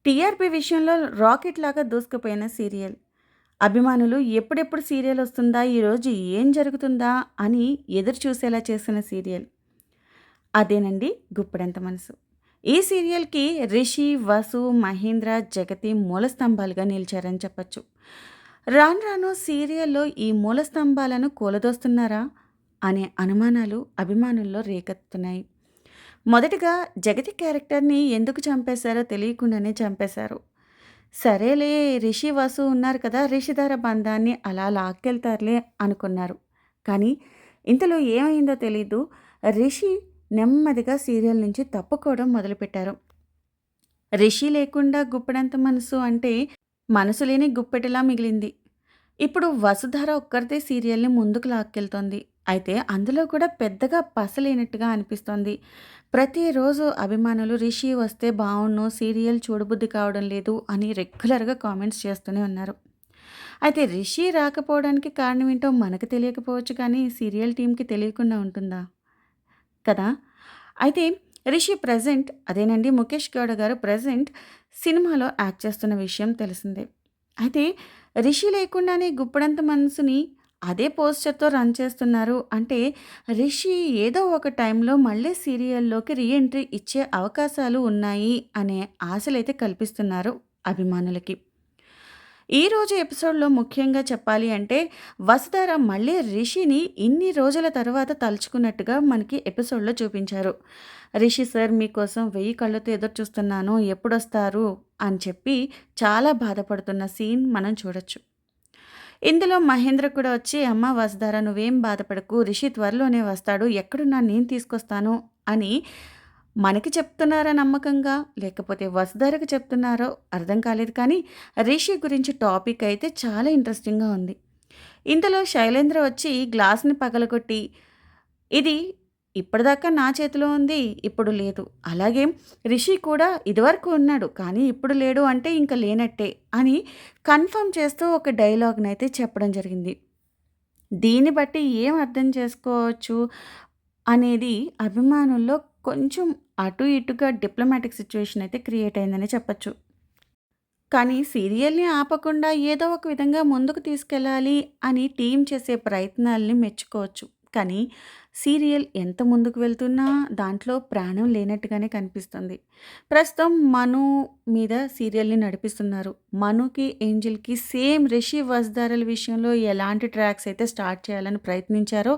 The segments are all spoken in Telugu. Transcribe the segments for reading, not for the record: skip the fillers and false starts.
టీఆర్పీ విషయంలో రాకెట్ లాగా దూసుకుపోయిన సీరియల్. అభిమానులు ఎప్పుడెప్పుడు సీరియల్ వస్తుందా? ఈరోజు ఏం జరుగుతుందా? అని ఎదురు చూసేలా చేసిన సీరియల్. అదేనండి 'గుప్పెడంత మనసు'. ఈ సీరియల్‌కి రిషి, వసు, మహేంద్ర, జగతి మూల స్తంభాలుగా నిలిచారని చెప్పొచ్చు. రాను రాను సీరియల్‌లో ఈ మూల స్తంభాలను కూలదోస్తున్నారా? అనే అనుమానాలు అభిమానుల్లో రేకెత్తుతున్నాయి. మొదటగా జగతి క్యారెక్టర్‌ని ఎందుకు చంపేశారో తెలియకుండానే చంపేశారు. సరేలే రిషి, వసు ఉన్నారు కదా! రిషిధర బంధాన్ని అలా లాక్కెళ్తారులే అనుకున్నారు. కానీ ఇంతలో ఏమైందో తెలీదు. రిషి నెమ్మదిగా సీరియల్ నుంచి తప్పుకోవడం మొదలుపెట్టారు. రిషి లేకుండా గుప్పెడంత మనసు అంటే మనసు లేని గుప్పెటలా మిగిలింది. ఇప్పుడు వసుధర ఒక్కరితే సీరియల్‌ని ముందుకు లాక్కెళ్తోంది. అయితే అందులో కూడా పెద్దగా పసలేనట్టుగా అనిపిస్తోంది. ప్రతిరోజు అభిమానులు 'రిషి వస్తే బావున్ను, సీరియల్ చూడబుద్ధి కావడం లేదు' అని రెగ్యులర్‌గా కామెంట్స్ చేస్తూనే ఉన్నారు. అయితే 'రిషి' రాకపోవడానికి కారణం ఏంటో మనకు తెలియకపోవచ్చు కానీ సీరియల్ టీమ్‌కి తెలియకుండా ఉంటుందా? కదా! అయితే 'రిషి' ప్రెజెంట్ అదేనండి 'ముఖేష్ గౌడ' గారు ప్రెజెంట్ సినిమాలో యాక్ట్ చేస్తున్న విషయం తెలిసిందే. అయితే 'రిషి' లేకుండానే 'గుప్పెడంత మనసుని' అదే పోస్చర్‌తో రన్ చేస్తున్నారు అంటే 'రిషి' ఏదో ఒక టైంలో మళ్ళీ సీరియల్‌లోకి రీ ఎంట్రీ ఇచ్చే అవకాశాలు ఉన్నాయి అనే ఆశలైతే కల్పిస్తున్నారు అభిమానులకి. ఈరోజు ఎపిసోడ్‌లో ముఖ్యంగా చెప్పాలి అంటే, వసుధార మళ్ళీ రిషిని ఇన్ని రోజుల తర్వాత తలుచుకున్నట్టుగా మనకి ఎపిసోడ్‌లో చూపించారు. "రిషి సార్ మీకోసం 1000 కళ్ళతో ఎదురు చూస్తున్నాను. ఎప్పుడొస్తారు?" అని చెప్పి చాలా బాధపడుతున్న సీన్ మనం చూడొచ్చు. ఇందులో మహేంద్ర కూడా వచ్చి, "అమ్మ వసుధార నువ్వేం బాధపడకు. రిషి త్వరలోనే వస్తాడు. ఎక్కడున్నా నేను తీసుకొస్తాను" అని మనకి చెప్తున్నారా నమ్మకంగా? లేకపోతే వసుధారకు చెప్తున్నారో అర్థం కాలేదు కానీ, రిషి గురించి టాపిక్ అయితే చాలా ఇంట్రెస్టింగ్‌గా ఉంది. ఇంతలో శైలేంద్ర వచ్చి గ్లాస్‌ని పగలగొట్టి, "ఇది ఇప్పటిదాకా నా చేతిలో ఉంది. ఇప్పుడు లేదు. అలాగే రిషి కూడా ఇదివరకు ఉన్నాడు. కానీ ఇప్పుడు లేడు అంటే ఇంక లేనట్టే" అని కన్ఫర్మ్ చేస్తూ ఒక డైలాగ్‌నైతే చెప్పడం జరిగింది. దీన్ని బట్టి ఏం అర్థం చేసుకోవచ్చు అనేది అభిమానుల్లో కొంచెం అటు ఇటుగా డిప్లొమాటిక్ సిట్యుయేషన్ అయితే క్రియేట్ అయిందనే చెప్పొచ్చు. కానీ సీరియల్‌ని ఆపకుండా ఏదో ఒక విధంగా ముందుకు తీసుకెళ్ళాలి అని టీమ్ చేసే ప్రయత్నాల్ని మెచ్చుకోవచ్చు. కానీ సీరియల్ ఎంత ముందుకు వెళ్తున్నా దాంట్లో ప్రాణం లేనట్టుగానే కనిపిస్తుంది. ప్రస్తుతం మను మీద సీరియల్‌ని నడిపిస్తున్నారు. మనుకి, ఏంజెల్‌కి సేమ్ రిషి వసుధారల విషయంలో ఎలాంటి ట్రాక్స్ అయితే స్టార్ట్ చేయాలని ప్రయత్నించారో,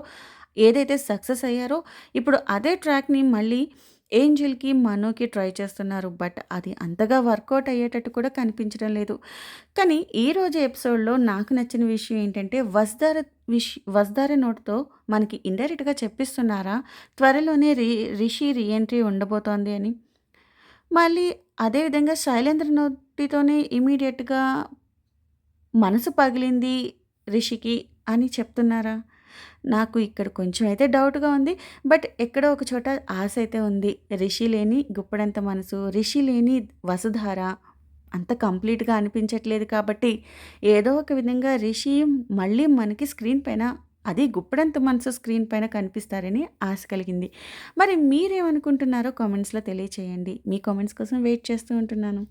ఏదైతే సక్సెస్ అయ్యారో, ఇప్పుడు అదే ట్రాక్‌ని మళ్ళీ ఏంజెల్‌కి, మనుకి ట్రై చేస్తున్నారు. బట్ అది అంతగా వర్కౌట్ అయ్యేటట్టు కూడా కనిపించడం లేదు. కానీ ఈరోజు ఎపిసోడ్‌లో నాకు నచ్చిన విషయం ఏంటంటే వసుధార నోటితో మనకి ఇండైరెక్ట్‌గా చెప్పిస్తున్నారా త్వరలోనే రిషి రీ ఎంట్రీ ఉండబోతోంది అని. మళ్ళీ అదే విధంగా శైలేంద్ర నోటితోనే ఇమ్మీడియేట్‌గా మనసు పగిలింది రిషికి అని చెప్తున్నారా? నాకు ఇక్కడ కొంచెం అయితే డౌట్‌గా ఉంది. బట్ ఎక్కడో ఒక చోట ఆశ అయితే ఉంది. 'రిషి' లేని 'గుప్పెడంత మనసు', 'రిషి' లేని 'వసుధార' అంత కంప్లీట్‌గా అనిపించట్లేదు కాబట్టి, ఏదో ఒక విధంగా 'రిషి' మళ్ళీ మనకి స్క్రీన్ పైన అది 'గుప్పెడంత మనసు' స్క్రీన్ పైన కనిపిస్తారని ఆశ కలిగింది. మరి మీరేమనుకుంటున్నారో కామెంట్స్‌లో తెలియచేయండి. మీ కామెంట్స్ కోసం వెయిట్ చేస్తూ ఉంటున్నాను.